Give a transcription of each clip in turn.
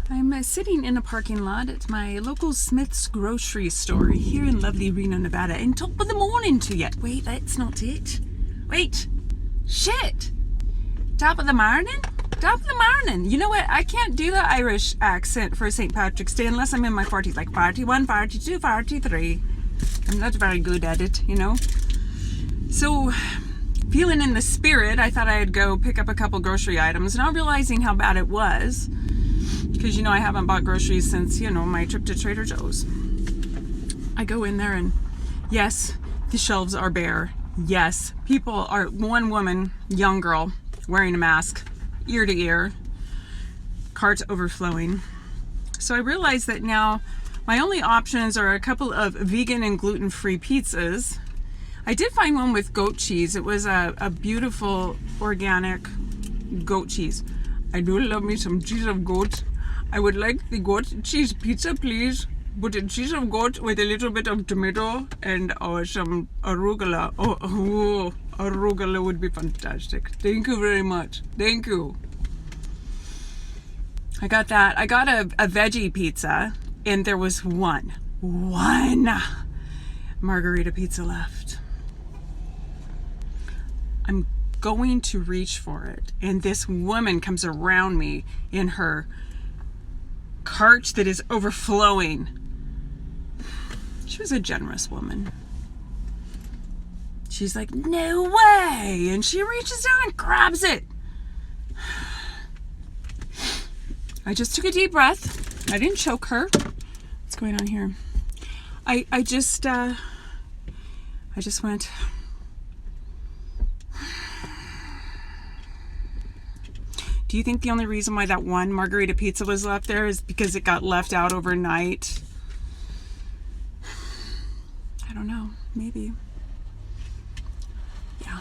I'm sitting in a parking lot at my local Smith's grocery store here in lovely Reno, Nevada, and top of the morning to you. Wait, that's not it. Wait. Shit. Top of the morning? Top of the morning. You know what? I can't do the Irish accent for St. Patrick's Day unless I'm in my 40s, like 41, 42, 43. I'm not very good at it, you know? So, feeling in the spirit, I thought I'd go pick up a couple grocery items, not realizing how bad it was. Because, you know, I haven't bought groceries since, you know, my trip to Trader Joe's. I go in there and, yes, the shelves are bare. Yes, people are, one woman, young girl, wearing a mask, ear to ear, carts overflowing. So I realized that now my only options are a couple of vegan and gluten-free pizzas. I did find one with goat cheese. It was a beautiful organic goat cheese. I do love me some cheese of goat. I would like the goat cheese pizza, please. But a cheese of goat with a little bit of tomato and some arugula. Oh, arugula would be fantastic. Thank you very much. Thank you. I got that. I got a veggie pizza, and there was one margarita pizza left. I'm going to reach for it, and this woman comes around me in her cart that is overflowing. She was a generous woman. She's like, no way, and she reaches down and grabs it. I just took a deep breath. I didn't choke her. What's going on here? I just went, do you think the only reason why that one margarita pizza was left there is because it got left out overnight? I don't know. Maybe. Yeah.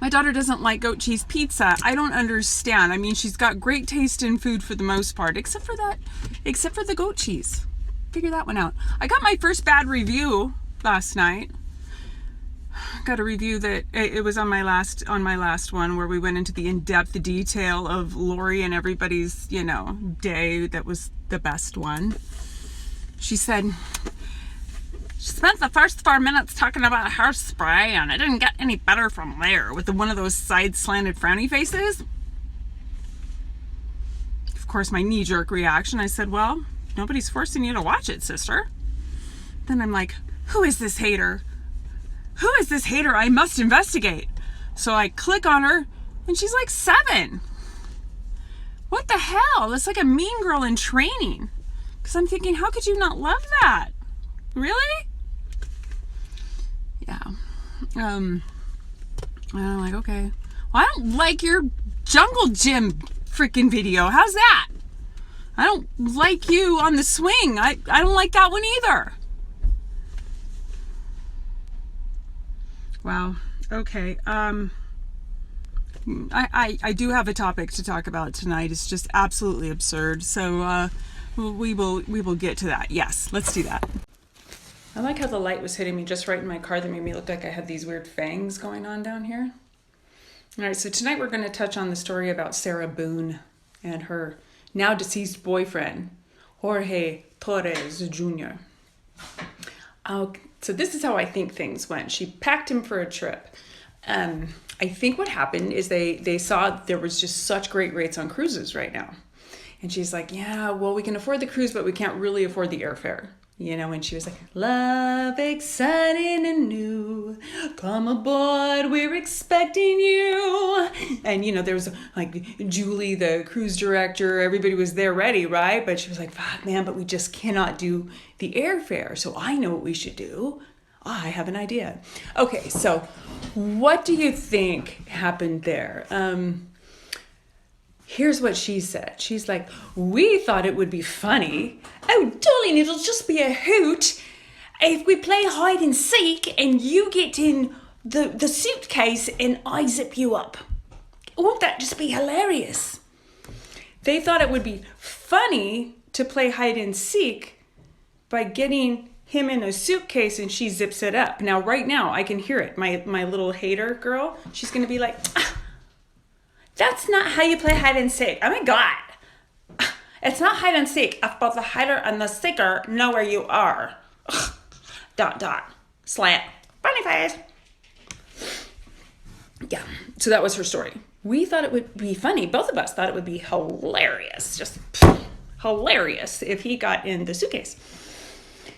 My daughter doesn't like goat cheese pizza. I don't understand. I mean, she's got great taste in food for the most part, except for the goat cheese. Figure that one out. I got my first bad review last night. Got a review that it was on my last one where we went into the in-depth detail of Lori and everybody's, you know, day. That was the best one. She said she spent the first 4 minutes talking about hairspray and it didn't get any better from there, with one of those side slanted frowny faces. Of course, my knee-jerk reaction, I said, well, nobody's forcing you to watch it, sister. Then I'm like, who is this hater? Who is this hater? I must investigate. So I click on her, and she's like 7. What the hell? That's like a mean girl in training. Because I'm thinking, how could you not love that? Really? Yeah. I'm like, okay. Well, I don't like your jungle gym freaking video. How's that? I don't like you on the swing. I don't like that one either. Wow. Okay. I do have a topic to talk about tonight. It's just absolutely absurd. So we will get to that. Yes, let's do that. I like how the light was hitting me just right in my car. That made me look like I had these weird fangs going on down here. All right. So tonight we're going to touch on the story about Sarah Boone and her now deceased boyfriend, Jorge Torres Jr. So this is how I think things went. She packed him for a trip. I think what happened is they saw there was just such great rates on cruises right now. And she's like, yeah, well, we can afford the cruise, but we can't really afford the airfare. You know, and she was like, love, exciting and new. Come aboard, we're expecting you. And, you know, there was like Julie, the cruise director, everybody was there ready, right? But she was like, fuck, man, but we just cannot do the airfare. So I know what we should do. I have an idea. Okay, so what do you think happened there? Here's what she said. She's like, we thought it would be funny. Oh, darling, it'll just be a hoot if we play hide and seek and you get in the suitcase and I zip you up. Won't that just be hilarious? They thought it would be funny to play hide and seek by getting him in a suitcase and she zips it up. Now, right now, I can hear it. My little hater girl, she's going to be like, that's not how you play hide and seek. Oh my God. It's not hide and seek if both the hider and the seeker know where you are. Ugh. ... Slant. Funny face. Yeah, so that was her story. We thought it would be funny. Both of us thought it would be hilarious. Just hilarious if he got in the suitcase.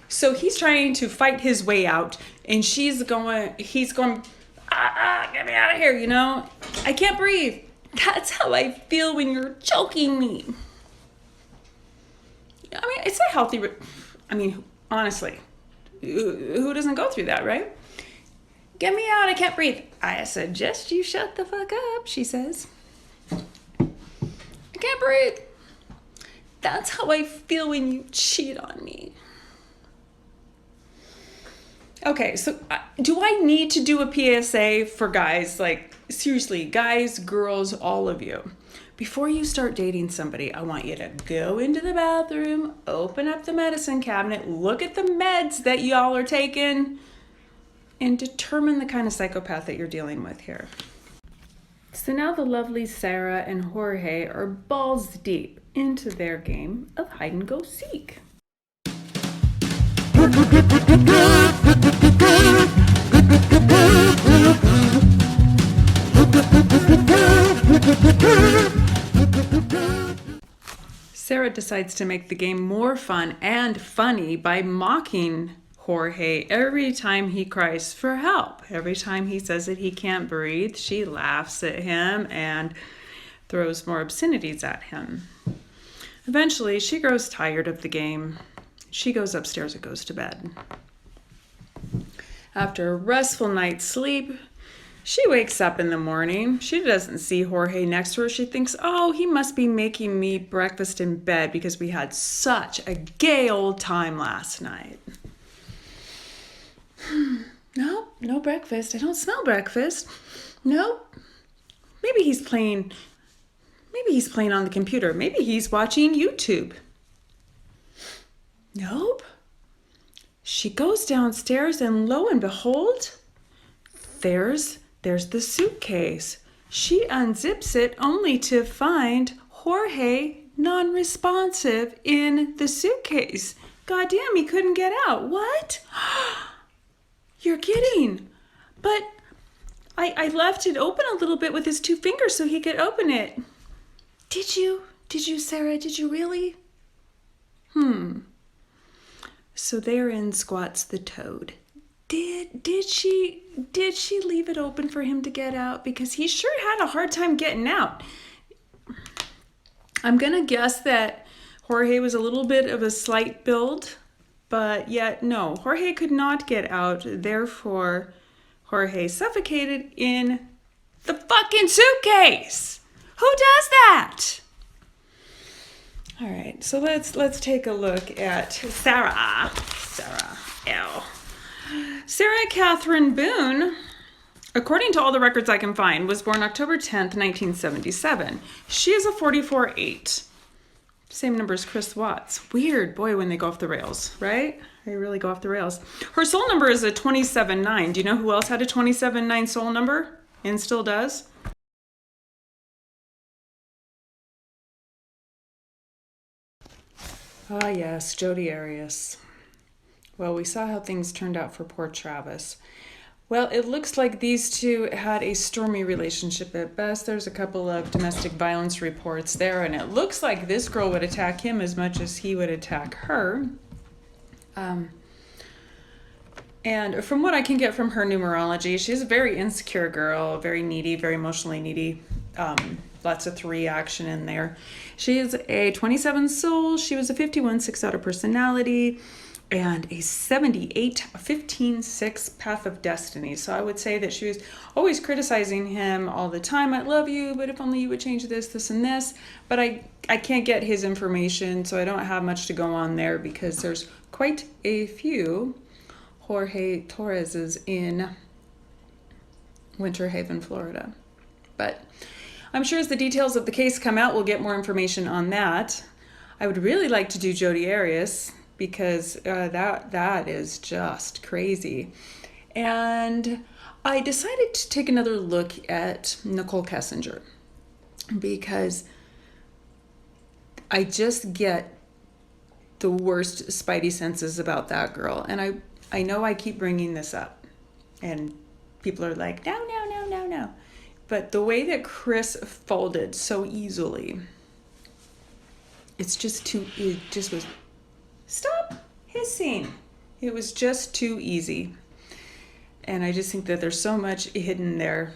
So he's trying to fight his way out, and he's going, get me out of here, you know? I can't breathe. That's how I feel when you're choking me. I mean, it's a healthy, honestly, who doesn't go through that, right? Get me out, I can't breathe. I suggest you shut the fuck up, she says. I can't breathe. That's how I feel when you cheat on me. Okay, so do I need to do a PSA for guys? Like, seriously, guys, girls, all of you. Before you start dating somebody, I want you to go into the bathroom, open up the medicine cabinet, look at the meds that y'all are taking, and determine the kind of psychopath that you're dealing with here. So now the lovely Sarah and Jorge are balls deep into their game of hide and go seek. Sarah decides to make the game more fun and funny by mocking Jorge every time he cries for help. Every time he says that he can't breathe, she laughs at him and throws more obscenities at him. Eventually, she grows tired of the game. She goes upstairs and goes to bed. After a restful night's sleep, she wakes up in the morning. She doesn't see Jorge next to her. She thinks, oh, he must be making me breakfast in bed because we had such a gay old time last night. No breakfast. I don't smell breakfast. Nope. Maybe he's playing on the computer. Maybe he's watching YouTube. Nope. She goes downstairs and lo and behold, there's the suitcase. She unzips it only to find Jorge non-responsive in the suitcase. Goddamn, he couldn't get out. What? You're kidding. But I left it open a little bit with his 2 fingers so he could open it. Did you, Sarah? Did you really? So therein squats the toad. Did she leave it open for him to get out? Because he sure had a hard time getting out. I'm gonna guess that Jorge was a little bit of a slight build, but yet no, Jorge could not get out. Therefore, Jorge suffocated in the fucking suitcase. Who does that? All right, so let's take a look at Sarah. Sarah Catherine Boone, according to all the records I can find, was born October 10th, 1977. She is a 44-8. Same number as Chris Watts. Weird, boy, when they go off the rails, right? They really go off the rails. Her soul number is a 27-9. Do you know who else had a 27-9 soul number and still does? Ah, yes, Jodi Arias. Well, we saw how things turned out for poor Travis. Well, it looks like these two had a stormy relationship at best. There's a couple of domestic violence reports there, and it looks like this girl would attack him as much as he would attack her. And from what I can get from her numerology, she's a very insecure girl, very needy, very emotionally needy. Lots of 3 action in there. She is a 27 soul. She was a 51 6-outer personality and a 78 15-6 path of destiny. So I would say that she was always criticizing him all the time. I love you, but if only you would change this, and this. But I can't get his information, so I don't have much to go on there because there's quite a few Jorge Torreses in Winter Haven, Florida. But I'm sure as the details of the case come out, we'll get more information on that. I would really like to do Jodi Arias because that is just crazy. And I decided to take another look at Nicole Kessinger because I just get the worst spidey senses about that girl. And I know I keep bringing this up. And people are like, no. But the way that Chris folded so easily, it just was, stop hissing. It was just too easy. And I just think that there's so much hidden there.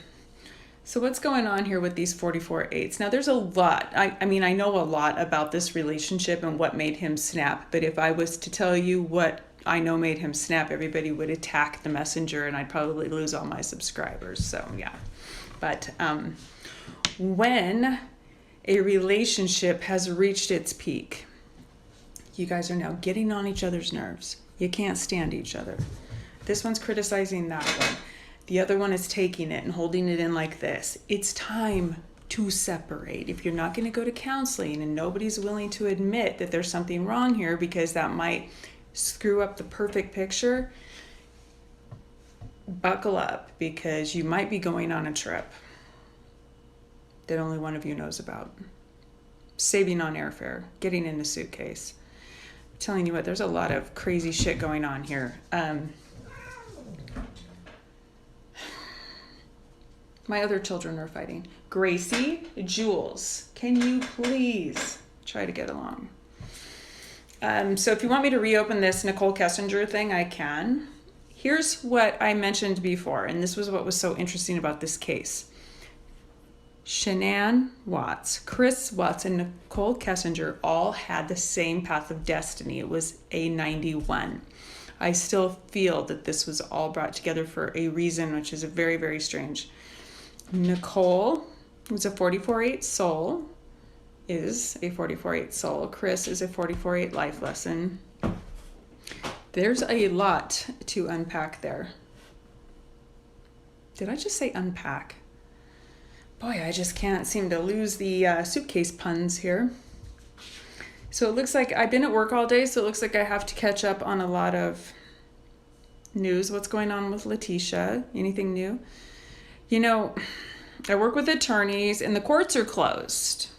So what's going on here with these 44/8? Now there's a lot. I mean, I know a lot about this relationship and what made him snap. But if I was to tell you what I know made him snap, everybody would attack the messenger and I'd probably lose all my subscribers. So yeah. But when a relationship has reached its peak, you guys are now getting on each other's nerves. You can't stand each other. This one's criticizing that one. The other one is taking it and holding it in like this. It's time to separate. If you're not going to go to counseling and nobody's willing to admit that there's something wrong here because that might screw up the perfect picture, buckle up, because you might be going on a trip that only one of you knows about. Saving on airfare, getting in a suitcase. I'm telling you what, there's a lot of crazy shit going on here. My other children are fighting. Gracie, Jules, can you please try to get along? So if you want me to reopen this Nicole Kessinger thing, I can. Here's what I mentioned before, and this was what was so interesting about this case. Shanann Watts, Chris Watts, and Nicole Kessinger all had the same path of destiny. It was a 91. I still feel that this was all brought together for a reason, which is very, very strange. Nicole was a 44/8 soul, is a 44/8 soul. Chris is a 44/8 life lesson. There's a lot to unpack there. Did I just say unpack? Boy, I just can't seem to lose the suitcase puns here. So it looks like I've been at work all day, so it looks like I have to catch up on a lot of news. What's going on with Letitia? Anything new? You know, I work with attorneys and the courts are closed.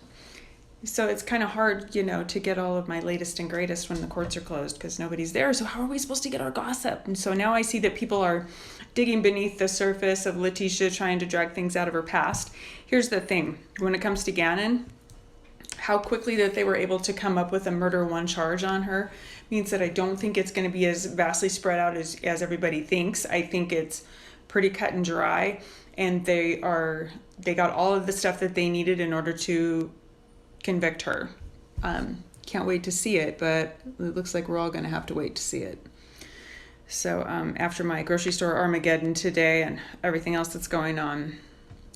So it's kind of hard, you know, to get all of my latest and greatest when the courts are closed because nobody's there. So how are we supposed to get our gossip? And so now I see that people are digging beneath the surface of Letitia, trying to drag things out of her past. Here's the thing. When it comes to Gannon, how quickly that they were able to come up with a murder one charge on her means that I don't think it's going to be as vastly spread out as everybody thinks. I think it's pretty cut and dry. And they got all of the stuff that they needed in order to convict her. Can't wait to see it, but it looks like we're all going to have to wait to see it. So after my grocery store Armageddon today and everything else that's going on,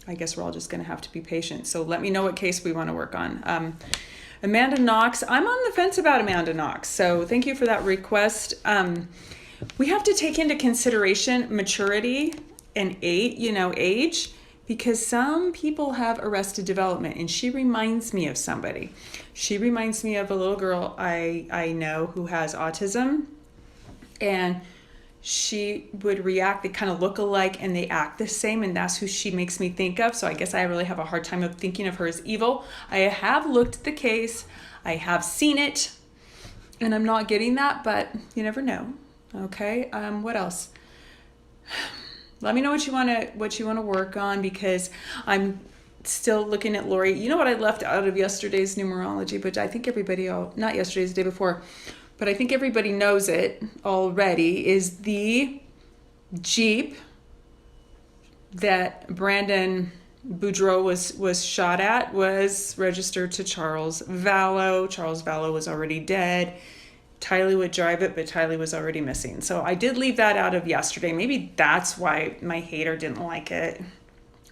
I guess we're all just going to have to be patient. So let me know what case we want to work on. Amanda Knox, I'm on the fence about Amanda Knox. So thank you for that request. We have to take into consideration maturity and age, because some people have arrested development, and she reminds me of somebody. She reminds me of a little girl I know who has autism, and she would react, they kind of look alike and they act the same, and that's who she makes me think of. So I guess I really have a hard time of thinking of her as evil. I have looked at the case, I have seen it, and I'm not getting that, but you never know. Okay, what else? Let me know what you want to work on, because I'm still looking at Lori. You know what I left out of yesterday's numerology, but I think everybody, not yesterday's, the day before, but I think everybody knows it already, is the Jeep that Brandon Boudreaux was shot at was registered to Charles Vallow. Charles Vallow was already dead. Tylee would drive it, but Tylee was already missing. So I did leave that out of yesterday. Maybe that's why my hater didn't like it.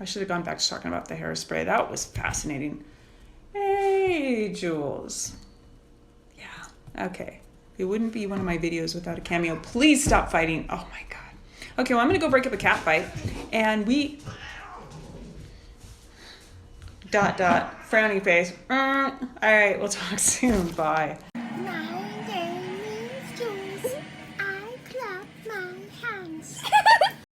I should have gone back to talking about the hairspray. That was fascinating. Hey, Jules. Yeah, okay. It wouldn't be one of my videos without a cameo. Please stop fighting. Oh my God. Okay, well, I'm going to go break up a cat fight. And we... ... frowny face. All right, we'll talk soon. Bye. My name is Jules. I clap my hands.